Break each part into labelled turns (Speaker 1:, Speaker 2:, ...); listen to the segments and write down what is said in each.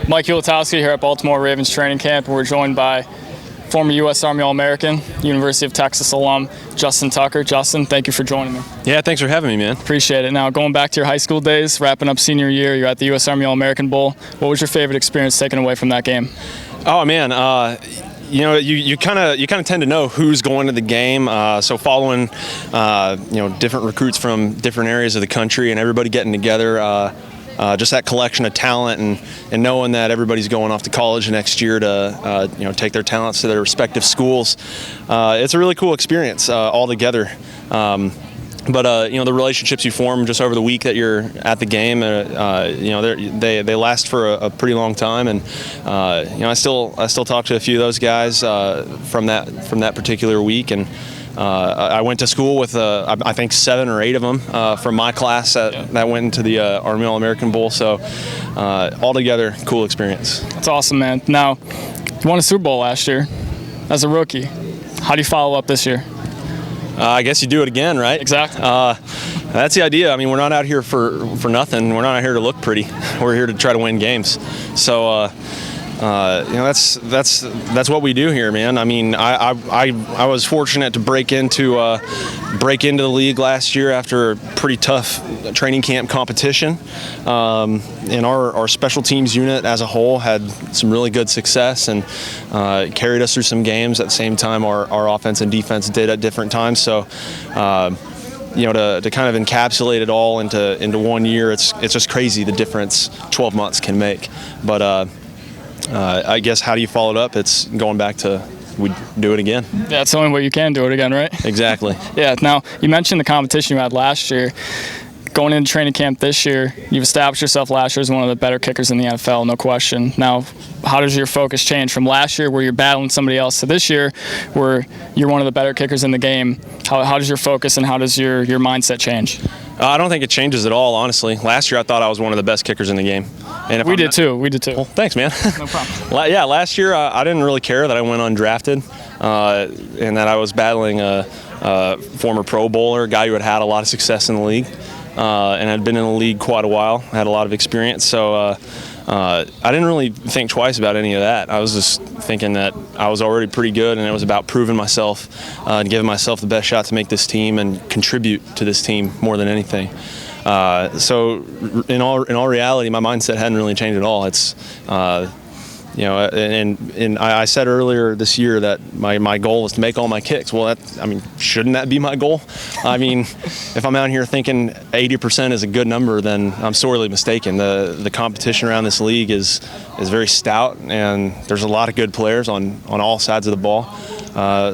Speaker 1: Mike Ulatowski here at Baltimore Ravens training camp. We're joined by former U.S. Army All-American, University of Texas alum, Justin Tucker. Justin, thank you for joining me.
Speaker 2: Yeah, thanks for having me, man.
Speaker 1: Appreciate it. Now, going back to your high school days, wrapping up senior year, you're at the U.S. Army All-American Bowl. What was your favorite experience taken away from that game?
Speaker 2: Oh, man, you kind of tend to know who's going to the game. So following, different recruits from different areas of the country and everybody getting together, just that collection of talent and knowing that everybody's going off to college next year to take their talents to their respective schools. It's a really cool experience all together. But the relationships you form just over the week that you're at the game, they last for a pretty long time, and I still talk to a few of those guys from that particular week, and I went to school with I think 7 or 8 of them from my class that went into the Army All-American Bowl. So altogether, cool experience.
Speaker 1: That's awesome, man. Now, you won a Super Bowl last year as a rookie. How do you follow up this year?
Speaker 2: I guess you do it again, right?
Speaker 1: Exactly.
Speaker 2: That's the idea. I mean, we're not out here for nothing. We're not out here to look pretty. We're here to try to win games. So, that's what we do here, man. I mean, I was fortunate to break into the league last year after a pretty tough training camp competition. And our special teams unit as a whole had some really good success and carried us through some games. At the same time, our offense and defense did at different times. So, to kind of encapsulate it all into 1 year, it's just crazy the difference 12 months can make. But I guess how do you follow it up? It's going back to we do it again.
Speaker 1: Yeah, that's the only way you can do it again, right?
Speaker 2: Exactly.
Speaker 1: Yeah. Now, you mentioned the competition you had last year. Going into training camp this year, you've established yourself last year as one of the better kickers in the NFL, no question. Now, how does your focus change from last year where you're battling somebody else to this year where you're one of the better kickers in the game? How does your focus and how does your mindset change?
Speaker 2: I don't think it changes at all, honestly. Last year, I thought I was one of the best kickers in the game. And
Speaker 1: we did too.
Speaker 2: Well, thanks, man.
Speaker 1: No problem.
Speaker 2: Yeah, last year I didn't really care that I went undrafted and that I was battling a former Pro Bowler, a guy who had a lot of success in the league and had been in the league quite a while, had a lot of experience. So I didn't really think twice about any of that. I was just thinking that I was already pretty good, and it was about proving myself and giving myself the best shot to make this team and contribute to this team more than anything. So in all reality, my mindset hadn't really changed at all. It's and I said earlier this year that my goal was to make all my kicks. Well, shouldn't that be my goal? I mean, if I'm out here thinking 80% is a good number, then I'm sorely mistaken. The competition around this league is very stout, and there's a lot of good players on all sides of the ball.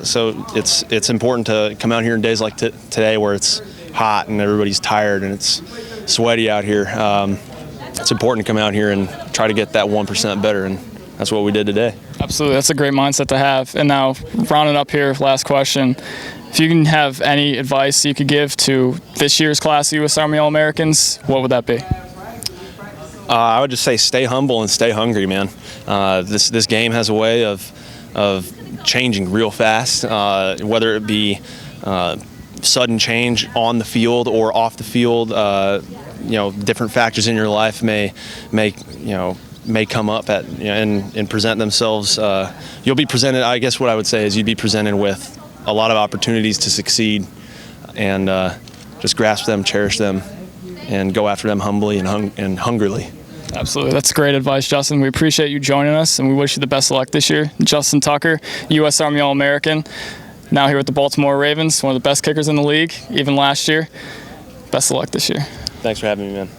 Speaker 2: So it's important to come out here in days like today where it's hot and everybody's tired and it's sweaty out here. It's important to come out here and try to get that 1% better, and that's what we did today.
Speaker 1: Absolutely. That's a great mindset to have. And now, rounding up here, last question. If you can have any advice you could give to this year's class of U.S. Army All-Americans, what would that be?
Speaker 2: I would just say stay humble and stay hungry, man. This game has a way of changing real fast, whether it be sudden change on the field or off the field. Different factors in your life may come up and present themselves. You'll be presented, I guess what I would say is you'd be presented with a lot of opportunities to succeed, and just grasp them, cherish them, and go after them humbly and hungrily.
Speaker 1: Absolutely. That's great advice, Justin. We appreciate you joining us, and we wish you the best of luck this year. Justin Tucker, U.S. Army All-American, now here with the Baltimore Ravens, one of the best kickers in the league, even last year. Best of luck this year.
Speaker 2: Thanks for having me, man.